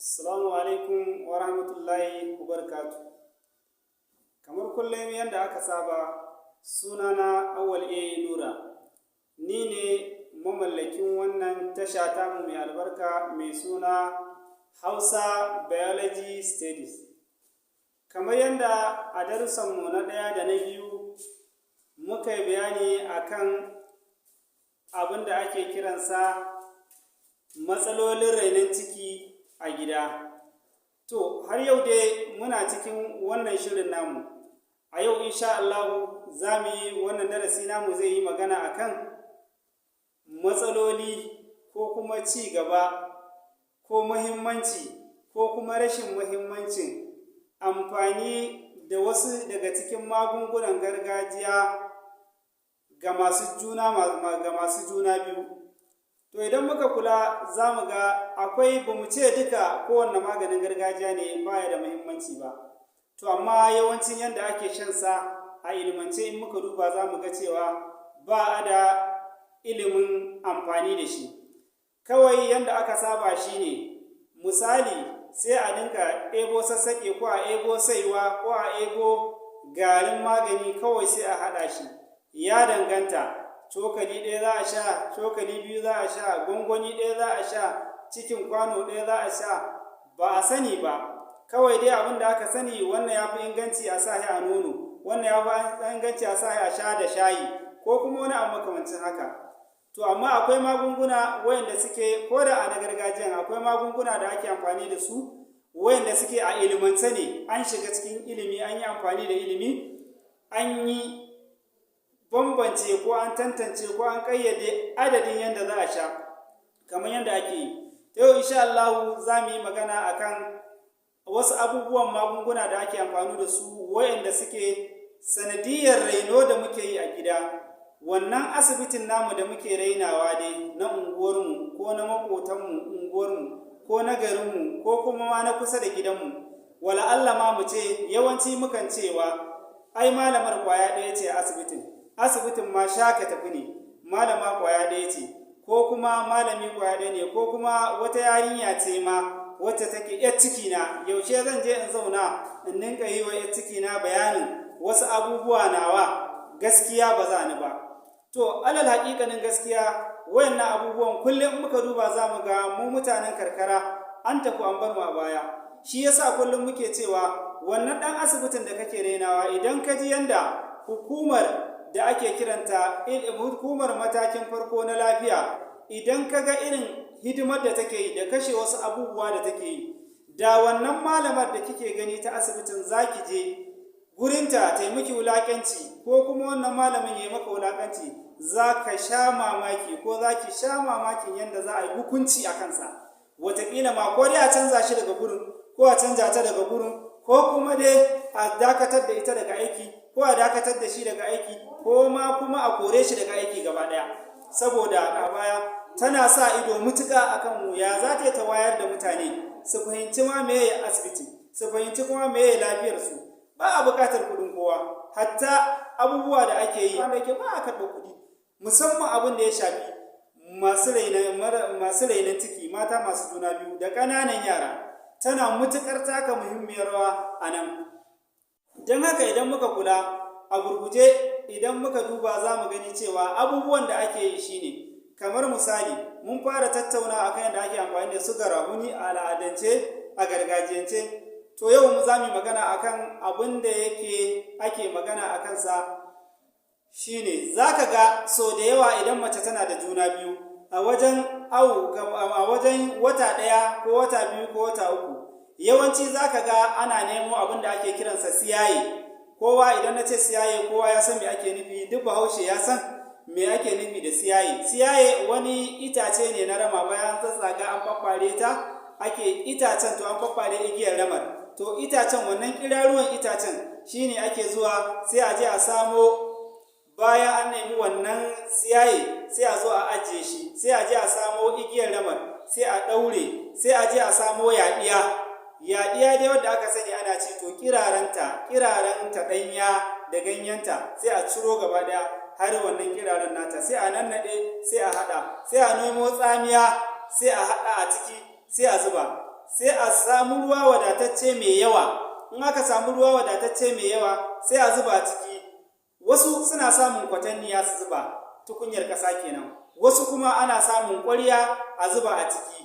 Assalamu alaikum wa rahmatullahi wa barakatu. Kamar kullum yadda aka saba, sunana Awwal A Nura. Ni ne mamallakin wannan tasha tamu mai albarka mai suna Hausa Biology Studies. Kamar yadda a darussanmu na ɗaya da na biyu muka yi bayani akan abin da ake kiransa matsalolin rainon ciki a gida. To har yau dai muna cikin wannan shirin namu. A yau insha Allah za mu yi wannan darasi namu zai yi magana akan matsaloli ko kuma ci gaba ko muhimmanci ko kuma rashin muhimmancin amfani da wasu daga cikin magungunan gargajiya ga masu juna biyu. To idan muka kula za mu ga akwai, ba mu ce duka kowanne maganin gargajiya ne baya da muhimmanci ba, to amma yawancin yadda ake shan sa a ilimance in muka duba za mu ga cewa ba a da ilimin amfani da shi. Kawai yadda aka saba shi ne, misali sai a dinka ebo sassaƙe ko a ebo saiwa ko a ebo garin magani kawai sai a haɗa shi, ya danganta. Cokali ɗaya za a sha, cokali biyu za a sha, gwangwani ɗaya za a sha, cikin kwano ɗaya za a sha, ba a sani ba. Kawai dai abin da aka sani, wannan ya fi inganci a sa a nono, wannan ya fi inganci a sa a sha da shayi ko kuma wani abu makamancin haka. To amma akwai magunguna wayanda suke, ko da a na gargajiyan akwai magunguna da ake amfani da su wayanda suke a ilimance ne, an shiga cikin ilimi, an yi amfani da ilimi, an yi bambance ko an tantance ko an ƙayyade adadin yadda za a sha kamar yadda ake yi. Ta yau insha Allah za mu yi magana akan wasu abubuwan magunguna da ake amfani da su wayanda suke sanadiyar raino da muke yi a gida. Wannan asibitin namu da muke rainawa dai na unguwarmu ko na maƙotanmu unguwarmu ko na garinmu ko kuma ma na kusa da gidanmu, wala Allah ma mu ce yawanci mukan cewa ai malamar ƙwaya ɗaya ce a asibitin ma shaka tafi ne, malama ƙwaya ɗaya ce ko kuma malami ƙwaya ɗaya ne ko kuma wata yarinya ce ma wacce take yar ciki na, yaushe zan je in zauna in ninka yi wa yar ciki na bayanin wasu abubuwa nawa, gaskiya ba za ni ba. To alal haƙiƙanin gaskiya wayannan abubuwan kullum muka duba za mu ga mu mutanen karkara an tafi an bar mu a baya. Shi yasa kullum muke cewa wannan ɗan asibitin da kake rainawa, idan ka ji yanda hukumar da ake kiranta hukumar matakin farko na lafiya, idan ka ga irin hidimar da take yi da kashe wasu abubuwa da take yi, da wannan malamar da kike gani ta asibitin za ki je gurinta ta yi miki wulaƙanci ko kuma wannan malamin ya yi maka wulaƙanci, za ka sha mamaki ko za ki sha mamakin yadda za a yi hukunci a kansa. Wataƙila ma ko dai a canza shi daga gurin ko a canja ta daga gurin ko kuma dai a dakatar da ita daga aiki ko a dakatar da shi daga aiki ko ma kuma a kore shi daga aiki gaba ɗaya. Saboda a baya tana sa ido mutuƙa akan mu, ya za ta wayar da mutane su fahimci ma meye asibiti, su fahimci kuma meye lafiyarsu. Ba a buƙatar kuɗin kowa, hatta abubuwa da ake yi wanda ke ba a karɓar kuɗi, musamman abin da ya shafi masu rainon ciki, mata masu juna biyu da ƙananan yara, tana mutuƙar taka muhimmiyar rawa a nan. Don haka idan muka kula a gurguje, idan muka duba za mu gani cewa abubuwan da ake yi shine, kamar misali mun fara tattauna akan yadda ake amfani da su garahuni a al'adance a gargajiyance. To yau mu za mu magana akan abin da ake magana a kansa shine, za ka ga so da yawa idan mace tana da juna biyu a wajen wata ɗaya ko wata biyu ko wata uku, yawanci za ka ga ana nemo abin da ake kiransa siyaye. Kowa idan na ce siyaye kowa ya san me ake nufi, duk Bahaushe ya san me ake nufi da siyaye. Siyaye wani itace ne na rama, bayan tsatsaga an faffare ta ake itacen, to an faffare igiyar ramar, to itacen, wannan kiraruwan itacen shine ake zuwa sai a je a samo, bayan an nemi wannan siyaye sai a zo a ajiye shi, sai a je a samo igiyar ramar sai a ɗaure, sai a je a samo yaɗiya dai wadda aka sani ana ci, to kiraranta ɗanya da ganyenta sai a ciro gaba ɗaya har wannan kiraren nata, sai a nannaɗe sai a haɗa, sai a nemo tsamiya sai a haɗa a ciki sai a zuba. sai a samu ruwa wadatacce mai yawa. In aka samu ruwa wadatacce mai yawa sai a zuba ciki. Wasu suna samun kwatanniya su zuba, tukunyar ƙasa kenan, wasu kuma ana samun ƙwarya a zuba a ciki.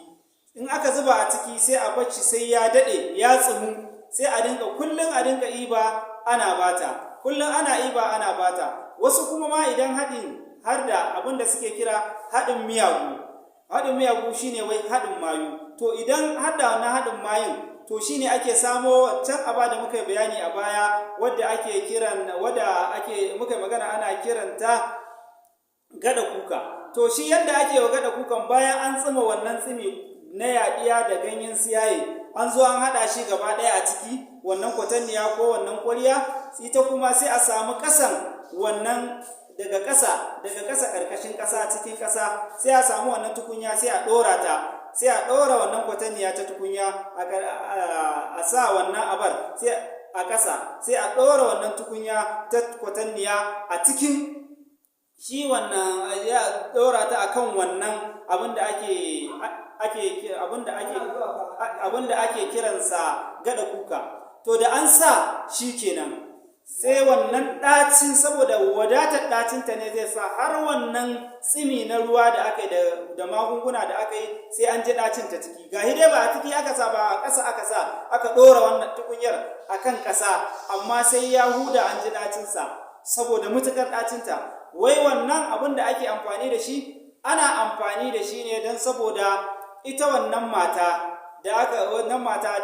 In aka zuba a ciki sai a bacci sai ya daɗe ya tsumu, sai a dinga kullum a dinga iba ana bata, kullum ana iba ana bata. Wasu kuma ma idan har da abin da suke kira haɗin miyagu shine wai haɗin mayu. To idan har da wannan haɗin mayun, to shine ake samo wancan aba da muka bayani a baya, muka magana ana kiranta gada kuka. To shi yadda ake wa gada kukan, bayan an tsima wannan tsimi na yaɗiya da ganyen siyaye, an zo an haɗa shi gaba ɗaya a ciki wannan kwatanniya ko wannan ƙwarya, ita kuma sai a samu ƙasan wannan daga ƙasa ƙarƙashin ƙasa cikin ƙasa, sai a samu wannan tukunya sai a ɗora ta, sai a ɗora wannan kwatanniya ta tukunya a sa wannan abar sai a ƙasa, sai a ɗora wannan tukunya ta kwatanniya a cikin shi wannan, ya ɗora ta akan wannan abin da ake kiransa gada kuka. To da an sa shi kenan, sai wannan ɗacin, saboda wadatar ɗacinta ne zai sa har wannan tsimi na ruwa da aka yi da magunguna da aka yi sai an ji ɗacin ta ciki. Ga dai ba a ciki aka sa ba, a ƙasa aka sa, aka ɗora wannan tukunyar a kan ƙasa, amma sai ya huda an ji ɗacinsa saboda matuƙar ɗacinta. Wai wannan abin da ake amfani da shi, ana amfani da shi ne don saboda ita wannan mata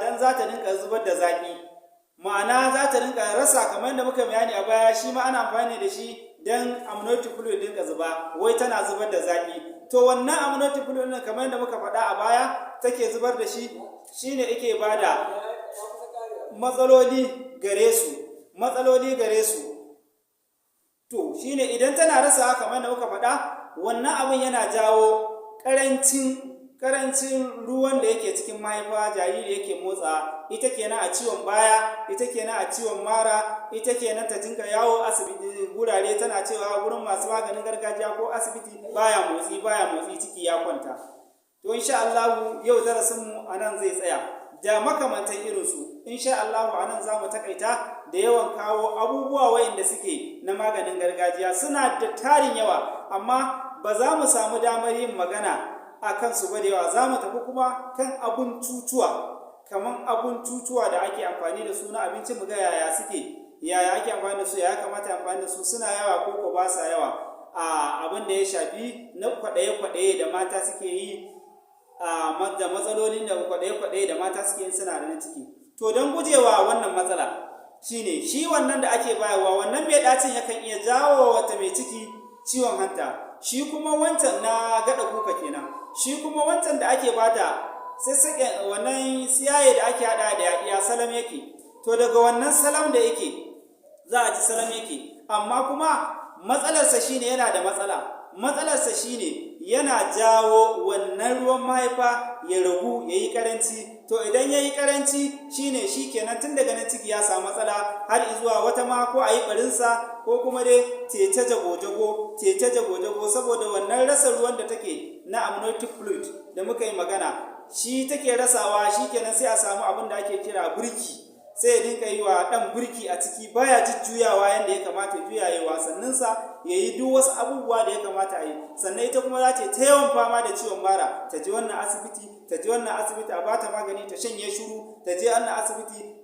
don za ta rinka zubar da zaƙi, ma'ana za ta rinka rasa, kamar yadda muka bayani a baya, shi ma ana amfani da shi don amniotic fluid dinka zuba, wai tana zubar da zaƙi. To wannan amniotic fluid din, kamar yadda muka faɗa a baya, take zubar da shi, shine yake bada matsaloli gare su. To shine idan tana rasa, kamar yadda muka faɗa, wannan abin yana jawo karancin ruwan da yake cikin mahaifa, jariri yake motsa. Ita kenan a ciwon baya, ita kenan a ciwon mara, ita kenan ta dinka yawo asibiti gurare tana cewa gurin masu maganin gargajiya ko asibiti baya motsi ciki ya kwanta. To insha Allah yau darasin mu anan zai tsaya, da makamantan irinsu. Insha Allah anan za mu takaita da yawan kawo abubuwa wayanda suke na maganin gargajiya, suna da tarin yawa, amma ba za mu samu damar yin magana a kansu ba da yawa. Za mu tafi kuma kan abun cutuwa da ake amfani da su na abinci, mu ga yaya ake amfani da su, ya kamata amfani da su, suna yawa ko ba sa yawa. Abin da ya shafi na kwaɗaye-kwaɗaye da mata suke yi, da matsalolin da kwaɗaye-kwaɗaye da mata suke yin suna da na ciki. To don gujewa wannan matsala shine, shi wannan da ake bayarwa, wannan mai ɗacin yakan iya jawo wata mai ciki ciwon hanta. Shi kuma wancan na gada kuka kenan, shi kuma wancan da ake bata sassaƙe wannan siyaye da ake haɗa da yaɗiya, salam yake. To daga wannan salam da yake za a ji salam yake, amma kuma matsalarsa shine yana da matsalarsa shine yana jawo wannan ruwan mahaifa ya ragu, ya yi karanci. To idan ya yi karanci shine shi kenan, tun daga nan ciki ya samu matsala, har izuwa wata ma ko a yi ɓarinsa, ko kuma dai tece jago-jago, saboda wannan rasa ruwan da take na amniotic fluid da muka yi magana, shi take rasawa. Shi kenan sai a samu abin da ake kira burki, sai ya dinka yi wa ɗan burki a ciki, baya jujjuyawa yadda ya kamata, juya ya wasanninsa, ya yi duk wasu abubuwa da ya kamata a yi. Sannan ita kuma za ta yawan fama da ciwon mara, ta je wannan asibiti a bata magani ta shanye shuru, ta je wannan asibiti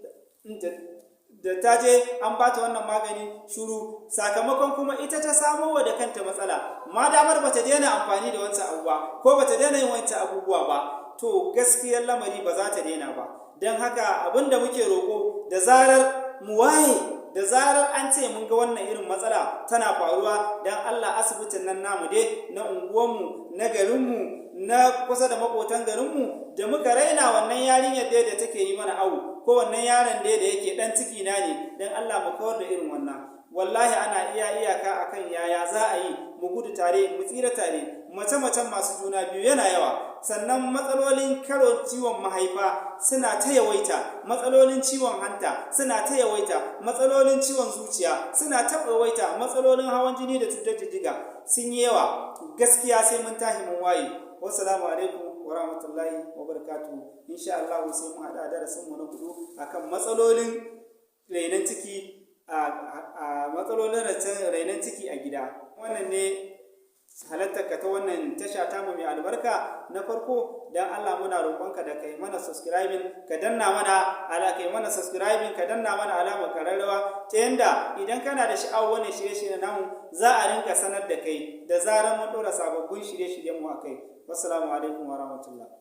da ta je an bata wannan magani shuru, sakamakon kuma ita ta samo wa da kanta matsala. Ma damar bata daina amfani da wancan abubuwa ko bata daina yin wancan abubuwa ba, to gaskiyar lamari ba za ta daina ba. Don haka abin da muke roƙo, da zarar mu waye, da zarar an ce mun ga wannan irin matsala tana faruwa, don Allah asibitin nan namu dai, na unguwanmu, na garinmu, na kusa da makotan garinmu, da muka raina wannan yarinyar da take yi mana awu, ko wannan yaron da yake dan ciki na ne, don Allah mu kawar da irin wannan. Wallahi ana iyaka akan yaya za a yi mu gudu tare, mu tsira tare. Mace-macen masu juna biyu yana yawa, sannan matsalolin ciwon mahaifa suna ta yawaita, matsalolin ciwon hanta suna ta yawaita, matsalolin ciwon zuciya suna ta yawaita, matsalolin hawan jini da cutar jijjiga sun yi yawa. Gaskiya sai mun tashi mun waye. Wassalamu alaikum. wa rahmatullahi wa barakatuh. Insha Allah sai mu haɗa darasin mu na 4 akan matsalolin rainon ciki matsalolin rainon ciki a gida. Wannan ne halattarka ta wannan tasha ta mu mai albarka. Na farko dan Allah muna roƙonka da kai mana subscribing, ka danna mana alamar kararrawa ta yanda idan kana da sha'awar wannan shirye-shirye namu za a rinka sanar da kai da zarar mun ɗora sababbin shirye-shiryen mu akai. Wassalamu alaikum wa rahmatullah.